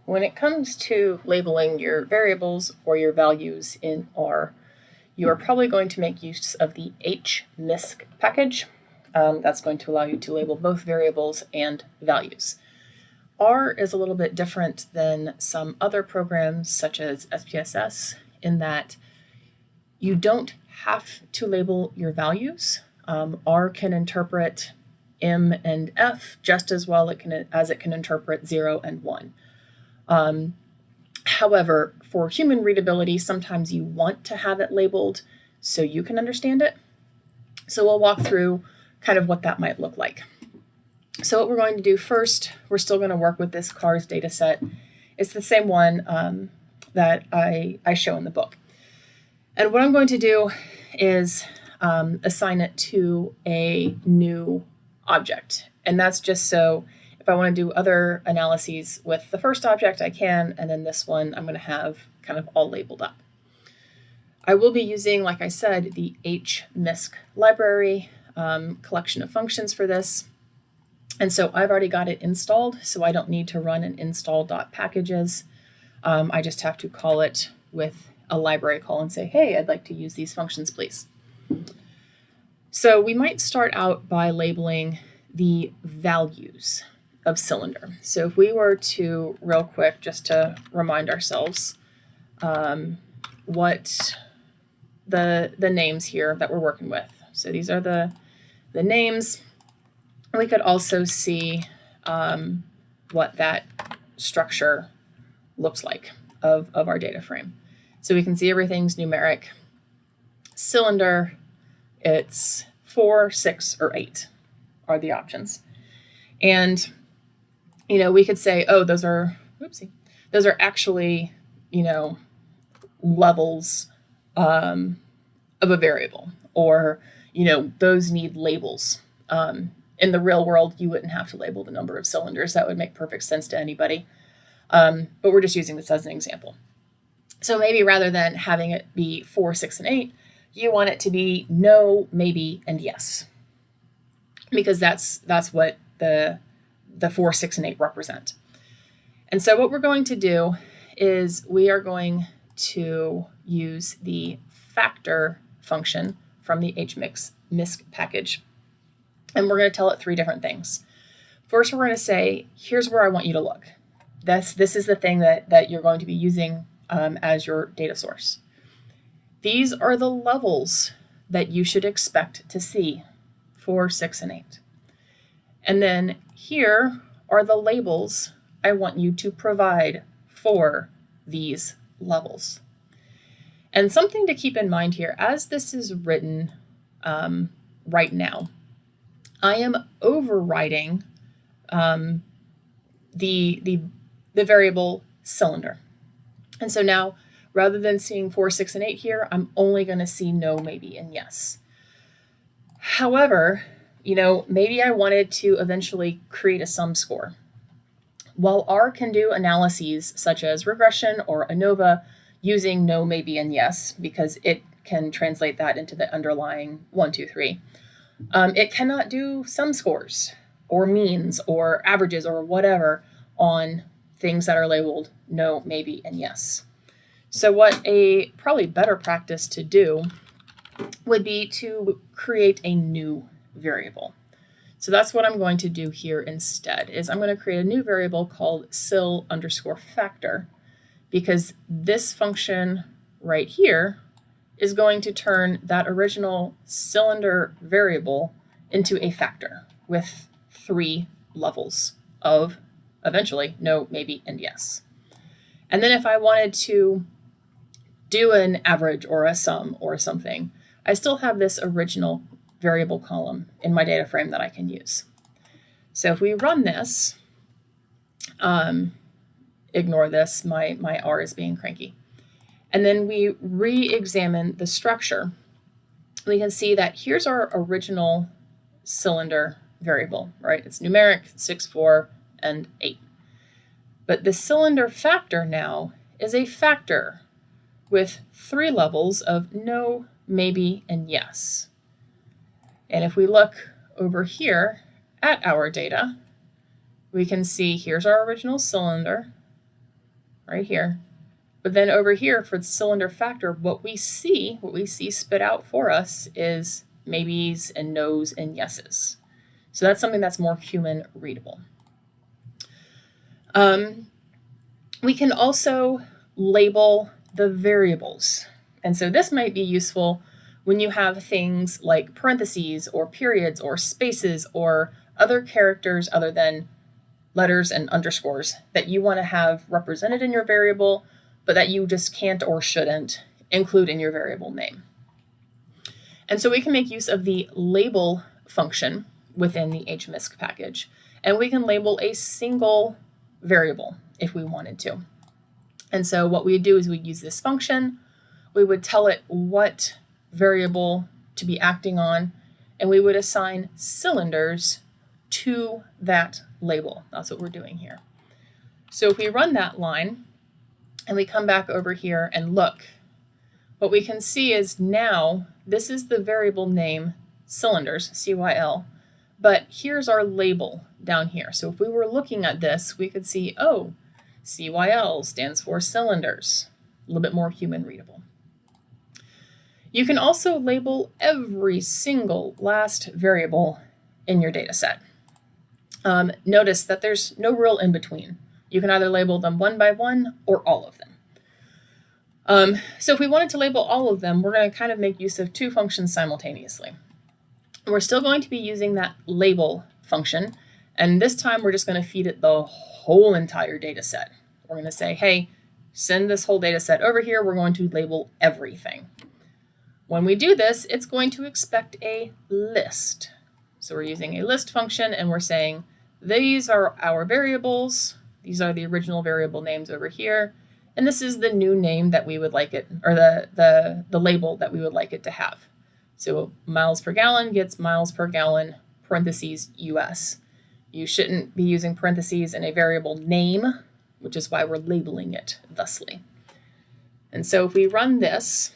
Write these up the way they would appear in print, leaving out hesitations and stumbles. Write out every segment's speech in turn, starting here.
When it comes to labeling your variables or your values in R, you are probably going to make use of the Hmisc package. That's going to allow you to label both variables and values. R is a little bit different than some other programs such as SPSS in that you don't have to label your values. R can interpret M and F just as well as it can interpret 0 and 1. However, for human readability, sometimes you want to have it labeled so you can understand it. So we'll walk through kind of what that might look like. So what we're going to do first, we're still going to work with this CARS data set. It's the same one that I show in the book. And what I'm going to do is assign it to a new object. And that's just so if I want to do other analyses with the first object, I can, and then this one I'm going to have kind of all labeled up. I will be using, like I said, the Hmisc library collection of functions for this. And so I've already got it installed, so I don't need to run an install.packages. I just have to call it with a library call and say, hey, I'd like to use these functions, please. So we might start out by labeling the values of cylinder. So if we were to, real quick, just to remind ourselves what the names here that we're working with. So these are the names. We could also see what that structure looks like of our data frame. So we can see everything's numeric. Cylinder, it's 4, 6, or 8 are the options. And, we could say, oh, those are actually, levels of a variable, or, those need labels. In the real world, you wouldn't have to label the number of cylinders. That would make perfect sense to anybody. But we're just using this as an example. So maybe rather than having it be 4, 6, and 8, you want it to be no, maybe, and yes. Because that's what the 4, 6, and 8 represent. And so what we're going to do is we are going to use the factor function from the Hmisc package. And we're going to tell it 3 different things. First, we're going to say, here's where I want you to look. This is the thing that you're going to be using as your data source. These are the levels that you should expect to see, 4, 6, and 8. And then here are the labels I want you to provide for these levels. And something to keep in mind here, as this is written right now, I am overriding the variable cylinder. And so now, rather than seeing 4, 6, and 8 here, I'm only going to see no, maybe, and yes. However, maybe I wanted to eventually create a sum score. While R can do analyses such as regression or ANOVA using no, maybe, and yes, because it can translate that into the underlying 1, 2, 3, it cannot do sum scores or means or averages or whatever on things that are labeled no, maybe, and yes. So what a probably better practice to do would be to create a new variable. So that's what I'm going to do here instead, is I'm going to create a new variable called cyl_factor, because this function right here is going to turn that original cylinder variable into a factor with 3 levels of eventually no, maybe, and yes. And then if I wanted to do an average or a sum or something, I still have this original variable column in my data frame that I can use. So if we run this, ignore this, my R is being cranky. And then we re-examine the structure, we can see that here's our original cylinder variable, right? It's numeric, 6, 4, and 8. But the cylinder factor now is a factor with 3 levels of no, maybe, and yes. And if we look over here at our data, we can see here's our original cylinder, right here. But then over here for the cylinder factor, what we see spit out for us is maybes and no's and yeses. So that's something that's more human readable. We can also label the variables. And so this might be useful when you have things like parentheses or periods or spaces or other characters other than letters and underscores that you want to have represented in your variable, but that you just can't or shouldn't include in your variable name. And so we can make use of the label function within the Hmisc package, and we can label a single variable if we wanted to. And so what we do is we use this function, we would tell it what variable to be acting on, and we would assign cylinders to that label. That's what we're doing here. So if we run that line and we come back over here and look, what we can see is now this is the variable name cylinders, CYL, but here's our label down here. So if we were looking at this, we could see, oh, CYL stands for cylinders, a little bit more human readable. You can also label every single last variable in your data set. Notice that there's no real in between. You can either label them one by one or all of them. So if we wanted to label all of them, we're going to kind of make use of two functions simultaneously. We're still going to be using that label function, and this time we're just going to feed it the whole entire data set. We're going to say, hey, send this whole data set over here. We're going to label everything. When we do this, it's going to expect a list. So we're using a list function, and we're saying, these are our variables. These are the original variable names over here. And this is the new name that we would like it, or the label that we would like it to have. So miles per gallon gets miles per gallon, parentheses, US. You shouldn't be using parentheses in a variable name, which is why we're labeling it thusly. And so if we run this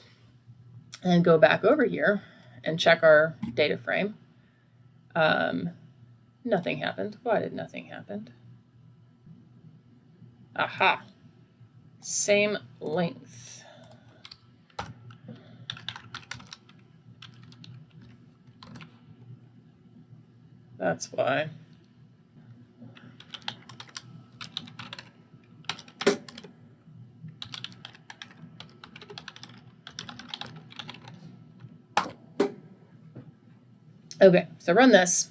and go back over here and check our data frame, nothing happened. Why did nothing happen? Aha. Same length. That's why. Okay, so run this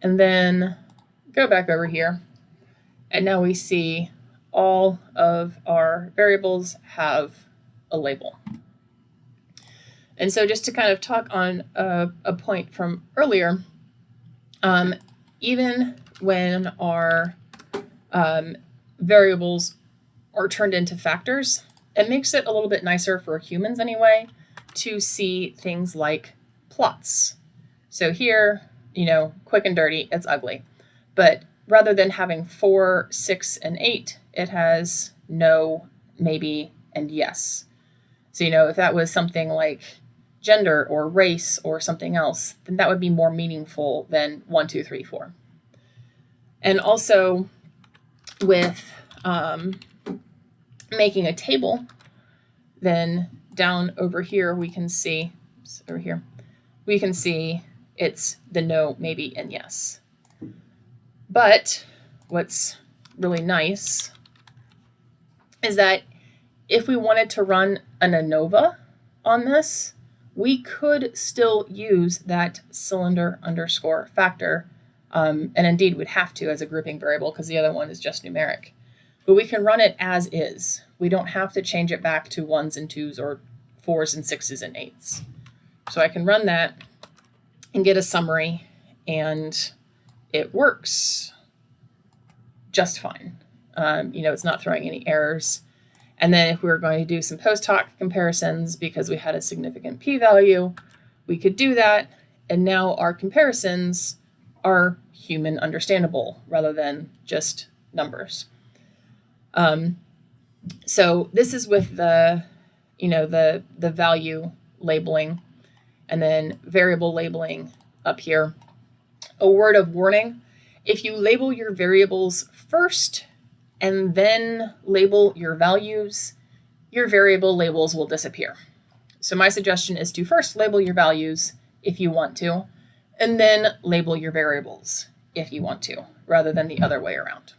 and then go back over here. And now we see all of our variables have a label. And so just to kind of talk on a point from earlier, even when our variables are turned into factors, it makes it a little bit nicer for humans anyway to see things like plots. So here, quick and dirty, it's ugly. But rather than having 4, 6, and 8, it has no, maybe, and yes. So, if that was something like gender or race or something else, then that would be more meaningful than 1, 2, 3, 4. And also with making a table, then down over here we can see, it's the no, maybe, and yes. But what's really nice is that if we wanted to run an ANOVA on this, we could still use that cylinder underscore factor, and indeed would have to as a grouping variable because the other one is just numeric. But we can run it as is. We don't have to change it back to 1s and 2s or 4s and 6s and 8s. So I can run that and get a summary, and it works just fine. It's not throwing any errors. And then if we were going to do some post hoc comparisons because we had a significant p-value, we could do that. And now our comparisons are human understandable rather than just numbers. So this is with the value labeling, and then variable labeling up here. A word of warning: if you label your variables first and then label your values, your variable labels will disappear. So my suggestion is to first label your values if you want to, and then label your variables if you want to, rather than the other way around.